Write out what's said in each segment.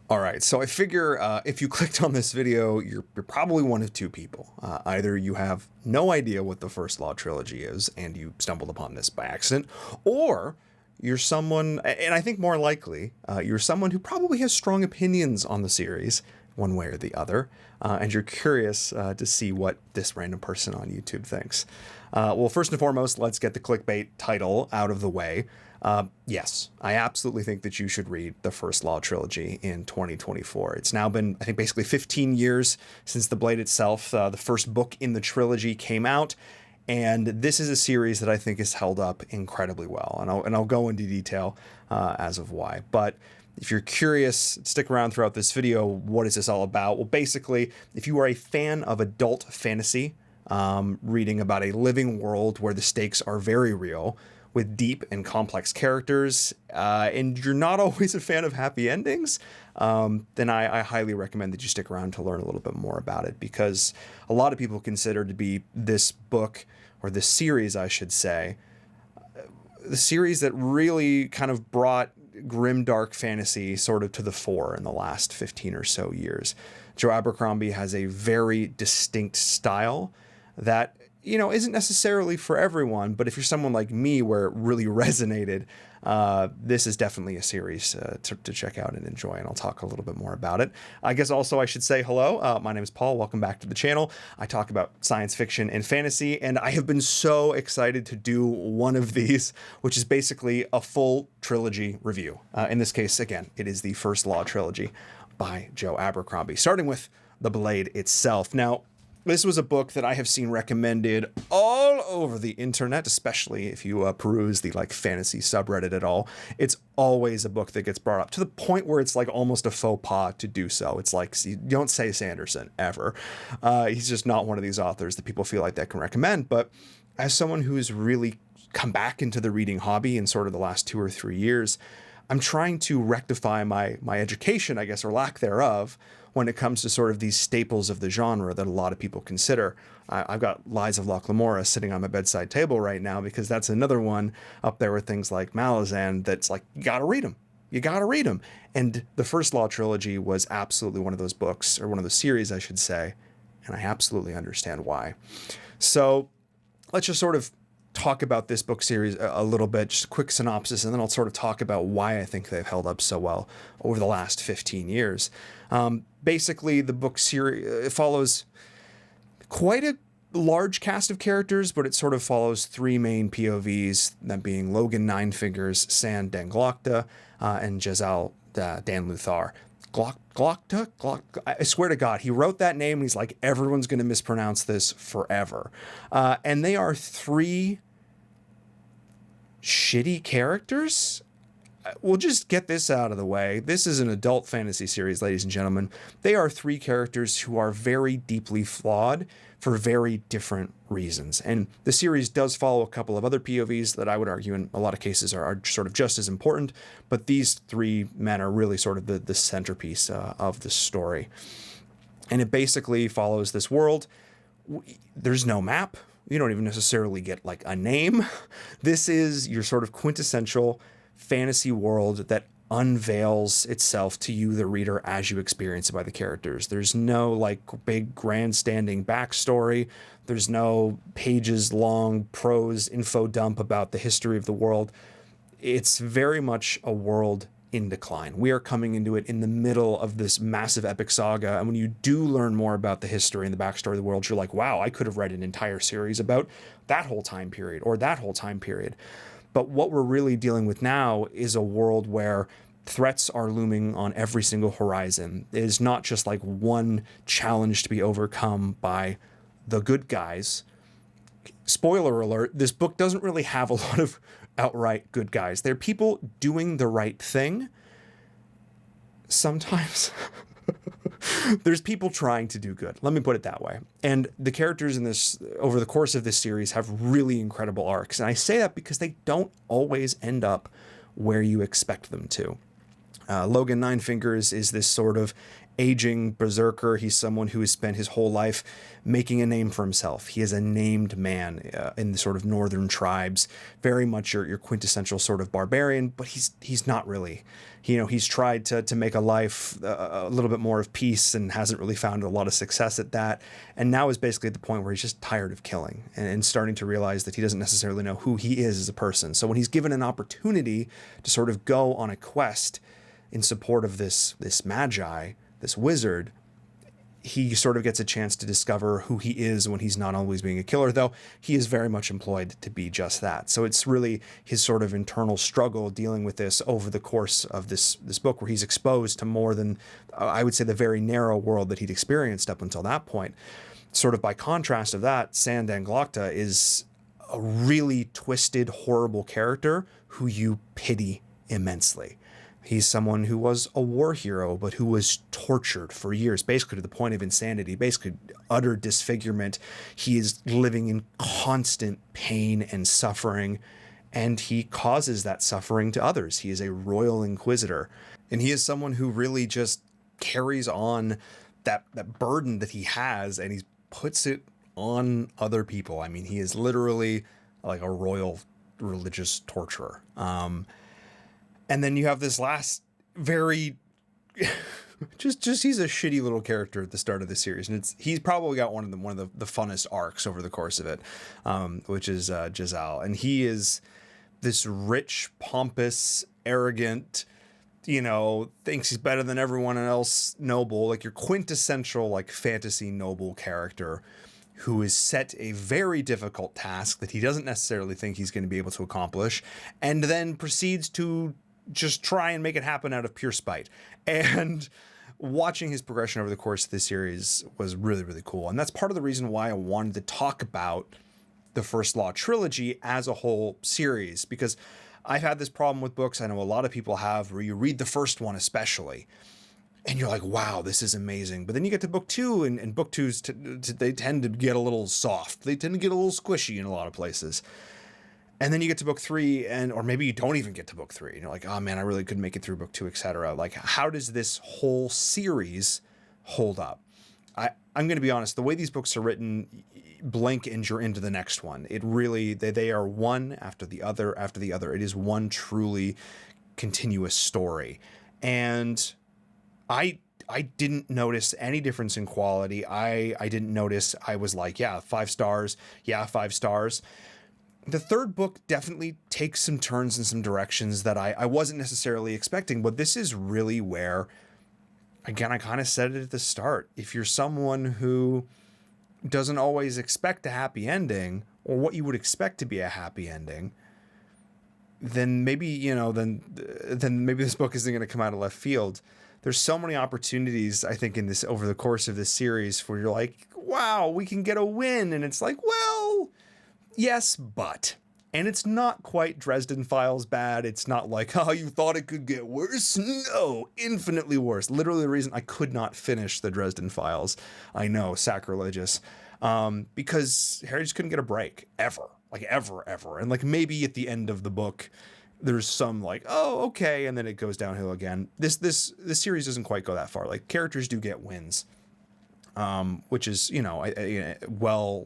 All right, so I figure if you clicked on this video, you're probably one of two people. Either you have no idea what the First Law Trilogy is and you stumbled upon this by accident, or you're someone, and I think more likely, you're someone who probably has strong opinions on the series, one way or the other, and you're curious to see what this random person on YouTube thinks. Well, first and foremost, let's get the clickbait title out of the way. Yes, I absolutely think that you should read the First Law Trilogy in 2024. It's now been, I think, basically 15 years since The Blade itself, the first book in the trilogy, came out. And this is a series that I think is held up incredibly well. And I'll go into detail as of why. But if you're curious, stick around throughout this video. What is this all about? Well, basically, if you are a fan of adult fantasy, reading about a living world where the stakes are very real, with deep and complex characters, and you're not always a fan of happy endings, then I highly recommend that you stick around to learn a little bit more about it, because a lot of people consider to be this book, or this series, I should say, the series that really kind of brought grimdark fantasy sort of to the fore in the last 15 or so years. Joe Abercrombie has a very distinct style that, you know, isn't necessarily for everyone, but if you're someone like me where it really resonated, this is definitely a series to check out and enjoy, and I'll talk a little bit more about it. I guess also I should say hello. My name is Paul. Welcome back to the channel. I talk about science fiction and fantasy, and I have been so excited to do one of these, which is basically a full trilogy review. In this case, again, it is the First Law Trilogy by Joe Abercrombie, starting with The Blade itself. Now, this was a book that I have seen recommended all over the internet, especially if you peruse the fantasy subreddit at all. It's always a book that gets brought up to the point where it's like almost a faux pas to do so. It's like, you don't say Sanderson ever. He's just not one of these authors that people feel like they can recommend. But as someone who's really come back into the reading hobby in sort of the last 2 or 3 years, I'm trying to rectify my education, I guess, or lack thereof, when it comes to sort of these staples of the genre that a lot of people consider. I've got Lies of Locke Lamora sitting on my bedside table right now, because that's another one up there with things like Malazan that's like, you gotta read them. You gotta read them. And the First Law Trilogy was absolutely one of those books, or one of the series, I should say, and I absolutely understand why. So let's just sort of talk about this book series a little bit, just a quick synopsis, and then I'll sort of talk about why I think they've held up so well over the last 15 years. Basically, the book series follows quite a large cast of characters, but it sort of follows 3 main POVs, that being Logan Nine Fingers, Sand Dan Glokta, and Jezal Dan Luthar. Glokta? I swear to God, he wrote that name and he's like, everyone's going to mispronounce this forever. And they are 3 shitty characters. We'll just get this out of the way. This is an adult fantasy series, ladies and gentlemen. They are 3 characters who are very deeply flawed for very different reasons. And the series does follow a couple of other POVs that I would argue in a lot of cases are sort of just as important, but these 3 men are really sort of the centerpiece of the story. And it basically follows this world. There's no map. You don't even necessarily get like a name. This is your sort of quintessential fantasy world that unveils itself to you, the reader, as you experience it by the characters. There's no like big grandstanding backstory. There's no pages long prose info dump about the history of the world. It's very much a world in decline. We are coming into it in the middle of this massive epic saga, and when you do learn more about the history and the backstory of the world, you're like, wow, I could have read an entire series about that whole time period or that whole time period. But what we're really dealing with now is a world where threats are looming on every single horizon. It is not just like one challenge to be overcome by the good guys. Spoiler alert, this book doesn't really have a lot of outright good guys. They're people doing the right thing. Sometimes there's people trying to do good. Let me put it that way. And the characters in this, over the course of this series, have really incredible arcs. And I say that because they don't always end up where you expect them to. Logan Ninefingers is this sort of aging berserker. He's someone who has spent his whole life making a name for himself. He is a named man in the sort of northern tribes, very much your quintessential sort of barbarian, but he's not really. He's tried to make a life a little bit more of peace and hasn't really found a lot of success at that. And now is basically at the point where he's just tired of killing and starting to realize that he doesn't necessarily know who he is as a person. So when he's given an opportunity to sort of go on a quest in support of this magi, this wizard, he sort of gets a chance to discover who he is when he's not always being a killer, though he is very much employed to be just that. So it's really his sort of internal struggle dealing with this over the course of this book, where he's exposed to more than, I would say, the very narrow world that he'd experienced up until that point. Sort of by contrast of that, Sand Anglocta is a really twisted, horrible character who you pity immensely. He's someone who was a war hero, but who was tortured for years, basically to the point of insanity, basically utter disfigurement. He is living in constant pain and suffering, and he causes that suffering to others. He is a royal inquisitor, and he is someone who really just carries on that burden that he has, and he puts it on other people. I mean, he is literally like a royal religious torturer. And then you have this last very just he's a shitty little character at the start of the series, and he's probably got one of the funnest arcs over the course of it, which is Jezal, and he is this rich, pompous, arrogant, thinks he's better than everyone else, noble, like your quintessential like fantasy noble character, who is set a very difficult task that he doesn't necessarily think he's going to be able to accomplish, and then proceeds to just try and make it happen out of pure spite. And watching his progression over the course of this series was really, really cool. And that's part of the reason why I wanted to talk about the First Law Trilogy as a whole series, because I've had this problem with books, I know a lot of people have, where you read the first one especially, and you're like, wow, this is amazing. But then you get to book two, and book twos, they tend to get a little soft. They tend to get a little squishy in a lot of places. And then you get to book three, or maybe you don't even get to book three. And you're like, oh man, I really couldn't make it through book two, etc. Like, how does this whole series hold up? I'm going to be honest, the way these books are written, blink and you're into the next one. It really, they are one after the other after the other. It is one truly continuous story. And I didn't notice any difference in quality. I didn't notice, I was like, yeah, 5 stars. Yeah, 5 stars. The third book definitely takes some turns in some directions that I wasn't necessarily expecting, but this is really where, again, I kind of said it at the start. If you're someone who doesn't always expect a happy ending, or what you would expect to be a happy ending, then maybe, then maybe this book isn't going to come out of left field. There's so many opportunities, I think, in this over the course of this series where you're like, wow, we can get a win. And it's like, well, yes, but. And it's not quite Dresden Files bad. It's not like, oh, you thought it could get worse? No, infinitely worse. Literally the reason I could not finish the Dresden Files, I know, sacrilegious, because Harry just couldn't get a break, ever. Like, ever. And, like, maybe at the end of the book, there's some, like, oh, okay, and then it goes downhill again. This series doesn't quite go that far. Like, characters do get wins, which is,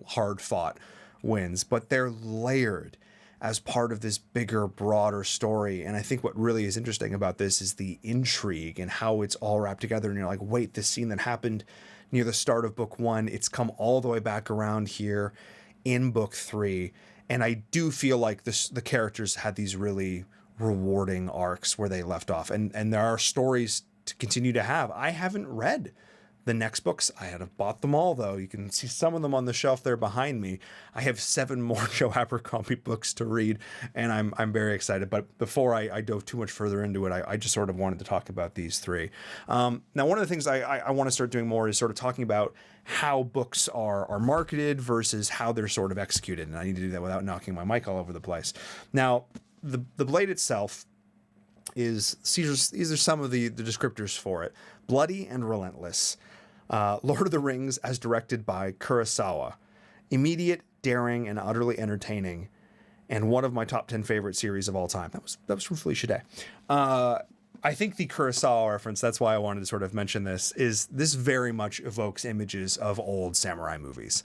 hard-fought wins, but they're layered as part of this bigger, broader story. And I think what really is interesting about this is the intrigue and how it's all wrapped together. And you're like, wait, this scene that happened near the start of book 1, it's come all the way back around here in book 3. And I do feel like the characters had these really rewarding arcs where they left off. And there are stories to continue to have. I haven't read the next books. I had bought them all, though. You can see some of them on the shelf there behind me. I have 7 more Joe Abercrombie books to read, and I'm very excited. But before I dove too much further into it, I just sort of wanted to talk about these 3. Now, one of the things I want to start doing more is sort of talking about how books are marketed versus how they're sort of executed. And I need to do that without knocking my mic all over the place. Now, the blade itself is, these are some of the descriptors for it. Bloody and relentless. Lord of the Rings as directed by Kurosawa. Immediate, daring, and utterly entertaining. And one of my top 10 favorite series of all time. That was from Felicia Day. I think the Kurosawa reference, that's why I wanted to sort of mention this, is this very much evokes images of old samurai movies.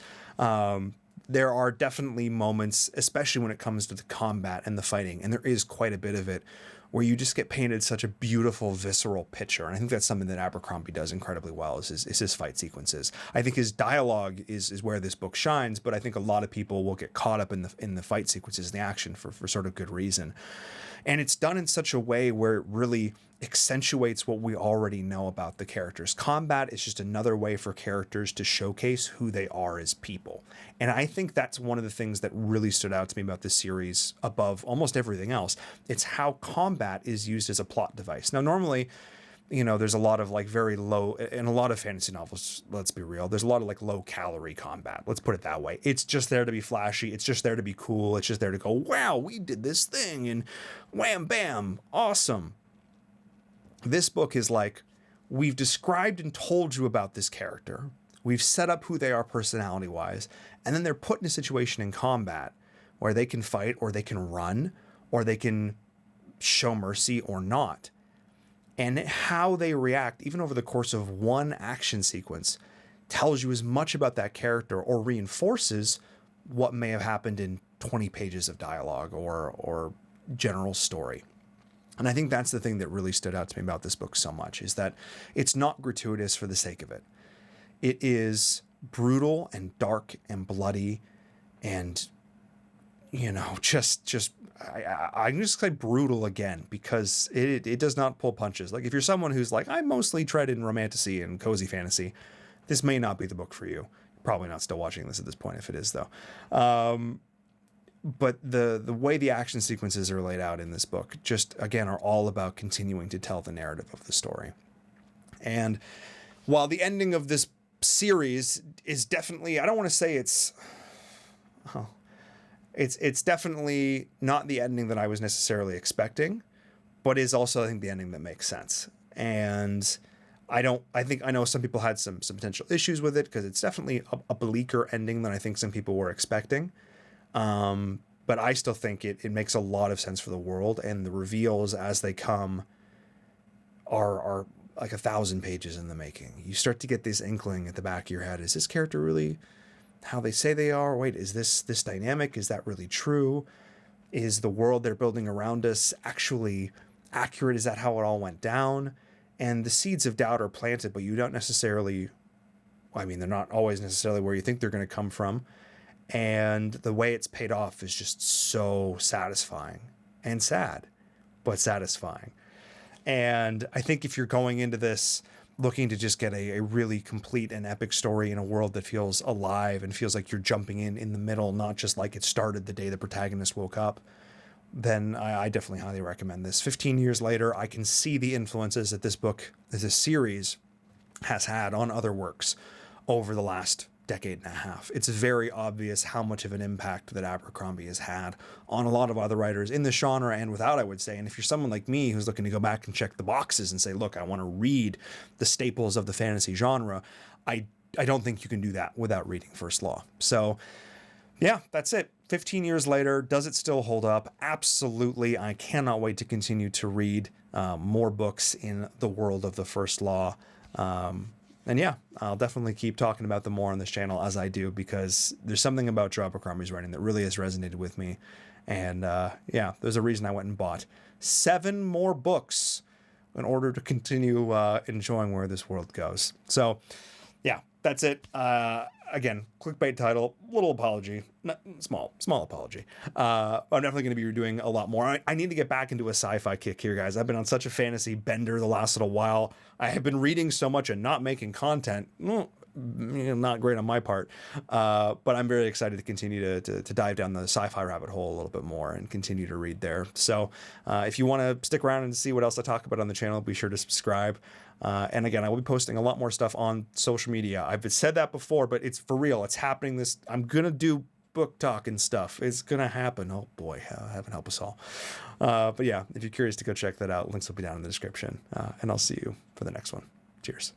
There are definitely moments, especially when it comes to the combat and the fighting, and there is quite a bit of it, where you just get painted such a beautiful, visceral picture. And I think that's something that Abercrombie does incredibly well, is his fight sequences. I think his dialogue is where this book shines, but I think a lot of people will get caught up in the fight sequences, the action, for sort of good reason. And it's done in such a way where it really accentuates what we already know about the characters. Combat is just another way for characters to showcase who they are as people. And I think that's one of the things that really stood out to me about this series above almost everything else. It's how combat is used as a plot device. Now, normally, you know, there's a lot of like very low, in a lot of fantasy novels, let's be real, there's a lot of like low calorie combat. Let's put it that way. It's just there to be flashy. It's just there to be cool. It's just there to go, wow, we did this thing and wham, bam, awesome. This book is like, we've described and told you about this character. We've set up who they are personality wise. And then they're put in a situation in combat where they can fight or they can run or they can show mercy or not. And how they react, even over the course of one action sequence, tells you as much about that character or reinforces what may have happened in 20 pages of dialogue or general story. And I think that's the thing that really stood out to me about this book so much, is that it's not gratuitous for the sake of it. It is brutal and dark and bloody and, you know, I'm just say brutal again, because it does not pull punches. Like, if you're someone who's like, I mostly tread in romantasy and cozy fantasy, this may not be the book for you. Probably not still watching this at this point if it is, though. But the way the action sequences are laid out in this book just, again, are all about continuing to tell the narrative of the story. And while the ending of this series is definitely, I don't want to say it's definitely not the ending that I was necessarily expecting, but is also, I think, the ending that makes sense. And I know some people had some potential issues with it, because it's definitely a bleaker ending than I think some people were expecting. But I still think it makes a lot of sense for the world, and the reveals as they come are like 1,000 pages in the making. You start to get this inkling at the back of your head. Is this character really how they say they are? Wait, is this dynamic? Is that really true? Is the world they're building around us actually accurate? Is that how it all went down? And the seeds of doubt are planted, but you don't necessarily, I mean, they're not always necessarily where you think they're going to come from. And the way it's paid off is just so satisfying and sad, but satisfying. And I think if you're going into this looking to just get a really complete and epic story in a world that feels alive and feels like you're jumping in the middle, not just like it started the day the protagonist woke up, then I definitely highly recommend this. 15 years later, I can see the influences that this book, this series, has had on other works over the last decade and a half. It's very obvious how much of an impact that Abercrombie has had on a lot of other writers in the genre and without, I would say. And if you're someone like me who's looking to go back and check the boxes and say, look, I want to read the staples of the fantasy genre, I don't think you can do that without reading First Law. So yeah, that's it. 15 years later, does it still hold up? Absolutely. I cannot wait to continue to read more books in the world of the First Law. And yeah, I'll definitely keep talking about them more on this channel as I do, because there's something about Joe Abercrombie's writing that really has resonated with me. And yeah, there's a reason I went and bought 7 more books in order to continue enjoying where this world goes. So yeah, that's it. Again, clickbait title, little apology, small apology. I'm definitely going to be doing a lot more. I need to get back into a sci-fi kick here, guys. I've been on such a fantasy bender the last little while. I have been reading so much and not making content. Not great on my part, but I'm very excited to continue to dive down the sci-fi rabbit hole a little bit more and continue to read there. So if you want to stick around and see what else I talk about on the channel, be sure to subscribe. And again, I will be posting a lot more stuff on social media. I've said that before, but it's for real. It's happening. I'm going to do book talk and stuff. It's going to happen. Oh boy, heaven help us all. But yeah, if you're curious to go check that out, links will be down in the description. And I'll see you for the next one. Cheers.